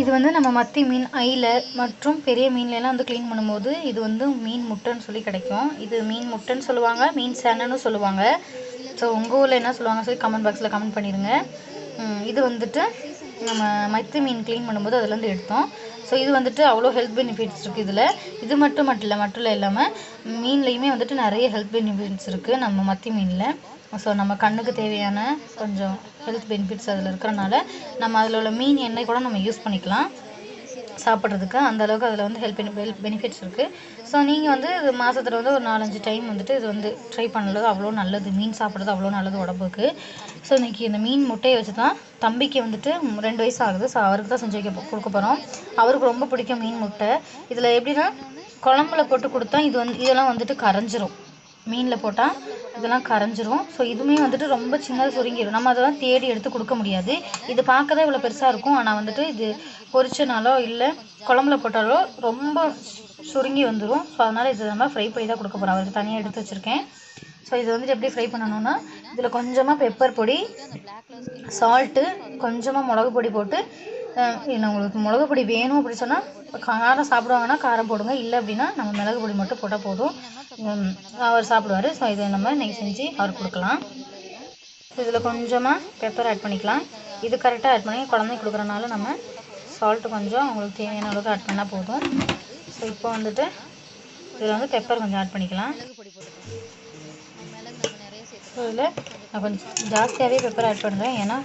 இது வந்து நம்ம மத்தி மீன், ஐல மற்றும் பெரிய மீன்லலாம் வந்து க்ளீன் பண்ணும்போது இது வந்து மீன் முட்டைன்னு சொல்லி கிடைக்கும். இது மீன் முட்டைன்னு சொல்லுவாங்க, மீன் சேனன்னு சொல்லுவாங்க. ஸோ உங்கள் ஊரில் என்ன சொல்லுவாங்க சொல்லி கமெண்ட் பாக்ஸில் கமெண்ட் பண்ணிடுங்க. இது வந்துட்டு நம்ம மத்தி மீன் க்ளீன் பண்ணும்போது அதுலேருந்து எடுத்தோம். ஸோ இது வந்துட்டு அவ்வளோ ஹெல்த் பெனிஃபிட்ஸ் இருக்குது இதில். இது மட்டும் இல்லாமல் மீன்லேயுமே வந்துட்டு நிறைய ஹெல்த் பெனிஃபிட்ஸ் இருக்குது நம்ம மத்தி மீனில். ஸோ நம்ம கண்ணுக்கு தேவையான கொஞ்சம் ஹெல்த் பெனிஃபிட்ஸ் அதில் இருக்கிறனால நம்ம அதில் உள்ள மீன் எண்ணெய் கூட நம்ம யூஸ் பண்ணிக்கலாம் சாப்பிட்றதுக்கு. அந்தளவுக்கு அதில் வந்து ஹெல்த் பெனிஃபிட்ஸ் இருக்குது. ஸோ நீங்கள் வந்து இது மாதத்தில் வந்து ஒரு 4-5 டைம் வந்துட்டு இது வந்து ட்ரை பண்ணுறது அவ்வளோ நல்லது. மீன் சாப்பிட்றது அவ்வளோ நல்லது உடம்புக்கு. ஸோ இன்றைக்கி இந்த மீன் முட்டையை வச்சு தான் தம்பிக்கு வந்துட்டு 2 வயசு ஆகுது. ஸோ அவருக்கு தான் செஞ்சு கொடுக்க போகிறோம். அவருக்கு ரொம்ப பிடிக்கும் மீன் முட்டை. இதில் எப்படின்னா குழம்புல போட்டு கொடுத்தா இதெல்லாம் வந்துட்டு கரைஞ்சிரும். மீனில் போட்டால் இதெல்லாம் கரைஞ்சிரும். ஸோ இதுவுமே வந்துட்டு ரொம்ப சின்னதாக சுருங்கிடும். நம்ம அதெல்லாம் தேடி எடுத்து கொடுக்க முடியாது. இது பார்க்க தான் இவ்வளோ பெருசாக இருக்கும். ஆனால் வந்துட்டு இது பொரிச்சனாலோ இல்லை குழம்புல போட்டாலோ ரொம்ப சுருங்கி வந்துடும். ஸோ அதனால் இது நம்ம ஃப்ரை பண்ணி தான் கொடுக்க போகிறோம். அவருக்கு தனியாக எடுத்து வச்சுருக்கேன். ஸோ இது வந்துட்டு எப்படி ஃப்ரை பண்ணணும்னா இதில் கொஞ்சமாக பெப்பர் பொடி, சால்ட்டு, கொஞ்சமாக மிளகு பொடி போட்டு இல்லை உங்களுக்கு மிளகு பொடி வேணும் அப்படி சொன்னால் காரம் சாப்பிடுவாங்கன்னா காரம் போடுங்க. இல்லை அப்படின்னா நம்ம மிளகு பொடி மட்டும் போட்டால் போதும். அவர் சாப்பிடுவார். ஸோ இதை நம்ம இன்றைக்கி செஞ்சு அவருக்கு கொடுக்கலாம். ஸோ இதில் கொஞ்சமாக பெப்பர் ஆட் பண்ணிக்கலாம். இது கரெக்டாக ஆட் பண்ணி குழந்தைக்கு கொடுக்குறனால நம்ம சால்ட்டு கொஞ்சம் அவங்களுக்கு தேவையான அளவுக்கு ஆட் பண்ணால் போதும். ஸோ இப்போ வந்துட்டு இதில் வந்து பெப்பர் கொஞ்சம் ஆட் பண்ணிக்கலாம். ஸோ இதில் நான் கொஞ்சம் ஜாஸ்தியாகவே பெப்பர் ஆட் பண்ணுறேன். ஏன்னா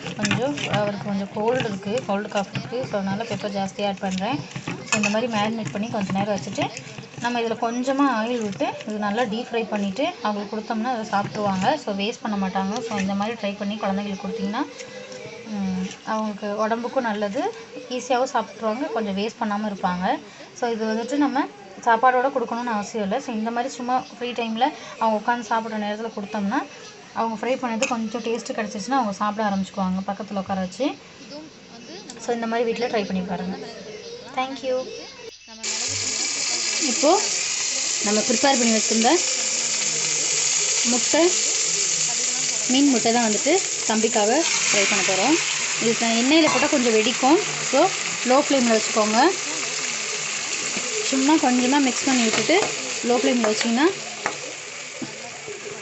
அவருக்கு கொஞ்சம் கோல்டு காஃப் இருக்குது. ஸோ அதனால் பெப்பர் ஜாஸ்தியாக ஆட் பண்ணுறேன். ஸோ இந்த மாதிரி மேரினேட் பண்ணி கொஞ்சம் நேரம் வச்சுட்டு நம்ம இதில் கொஞ்சமாக ஆயில் விட்டு இது நல்லா டீப் ஃப்ரை பண்ணிவிட்டு அவங்களுக்கு கொடுத்தோம்னா அதை சாப்பிட்ருவாங்க. ஸோ வேஸ்ட் பண்ண மாட்டாங்க. ஸோ இந்த மாதிரி ட்ரை பண்ணி குழந்தைங்களுக்கு கொடுத்திங்கன்னா அவங்களுக்கு உடம்புக்கும் நல்லது, ஈஸியாகவும் சாப்பிட்ருவாங்க, கொஞ்சம் வேஸ்ட் பண்ணாமல் இருப்பாங்க. ஸோ இது வந்துட்டு நம்ம சாப்பாடோடு கொடுக்கணுன்னு அவசியம் இல்லை. ஸோ இந்த மாதிரி சும்மா ஃப்ரீ டைமில் அவங்க உட்காந்து சாப்பிட்ற நேரத்தில் கொடுத்தோம்னா அவங்க ஃப்ரை பண்ணது கொஞ்சம் டேஸ்ட்டு கிடச்சிச்சின்னா அவங்க சாப்பிட ஆரம்பிச்சுக்குவாங்க பக்கத்தில் உட்கார வச்சு. ஸோ இந்த மாதிரி வீட்டில் ட்ரை பண்ணி பாருங்கள். தேங்க்யூ. இப்போது நம்ம ப்ரிப்பேர் பண்ணி வச்சுருந்த மீன் முட்டை தான் வந்துட்டு தம்பிக்காக ஃப்ரை பண்ண போகிறோம். இது எண்ணெயில் போட்டால் கொஞ்சம் வெடிக்கும். ஸோ லோ ஃப்ளேமில் வச்சுக்கோங்க. சும்மா கொஞ்சமாக மிக்ஸ் பண்ணி விட்டுட்டு லோ ஃப்ளேமில் வச்சிங்கன்னா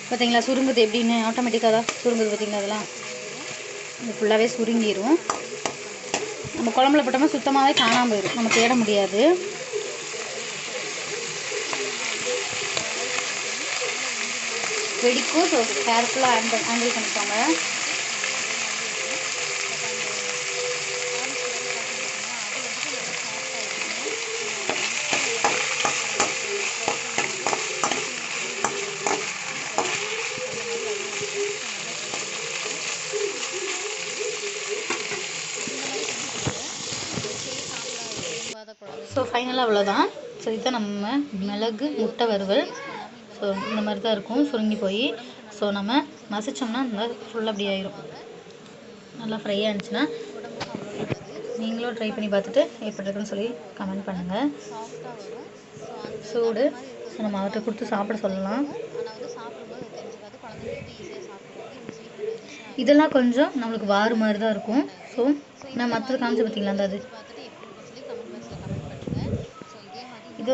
பார்த்தீங்களா சுருங்குது எப்படின்னு ஆட்டோமேட்டிக்காக தான் சுருங்குது. பார்த்தீங்களா அதெல்லாம் இது ஃபுல்லாகவே சுருங்கிடும். நம்ம குழம்புல போட்டோம்னா சுத்தமாகவே காணாமல் போயிடும், நம்ம தேட முடியாது. வெடிக்கும். ஸோ கேர்ஃபுல்லாக ஹேண்டில் பண்ணிக்கோங்க. ஸோ ஃபைனலாக அவ்வளோதான். ஸோ இதுதான் நம்ம மிளகு முட்டை வறுவல். ஸோ இந்த மாதிரி தான் இருக்கும் சுருங்கி போய். ஸோ நம்ம மசிச்சோம்னா இந்த ஃபுல்லாக அப்படி ஆயிரும். நல்லா ஃப்ரை ஆனிச்சுன்னா நீங்களும் ட்ரை பண்ணி பார்த்துட்டு எப்படி இருக்குன்னு சொல்லி கமெண்ட் பண்ணுங்கள். சூடு. ஸோ நம்ம அவர்கிட்ட கொடுத்து சாப்பிட சொல்லலாம். இதெல்லாம் கொஞ்சம் நம்மளுக்கு வாறு மாதிரி தான் இருக்கும். ஸோ நான் மற்றது காமிச்சு பார்த்தீங்களா அந்த அது இது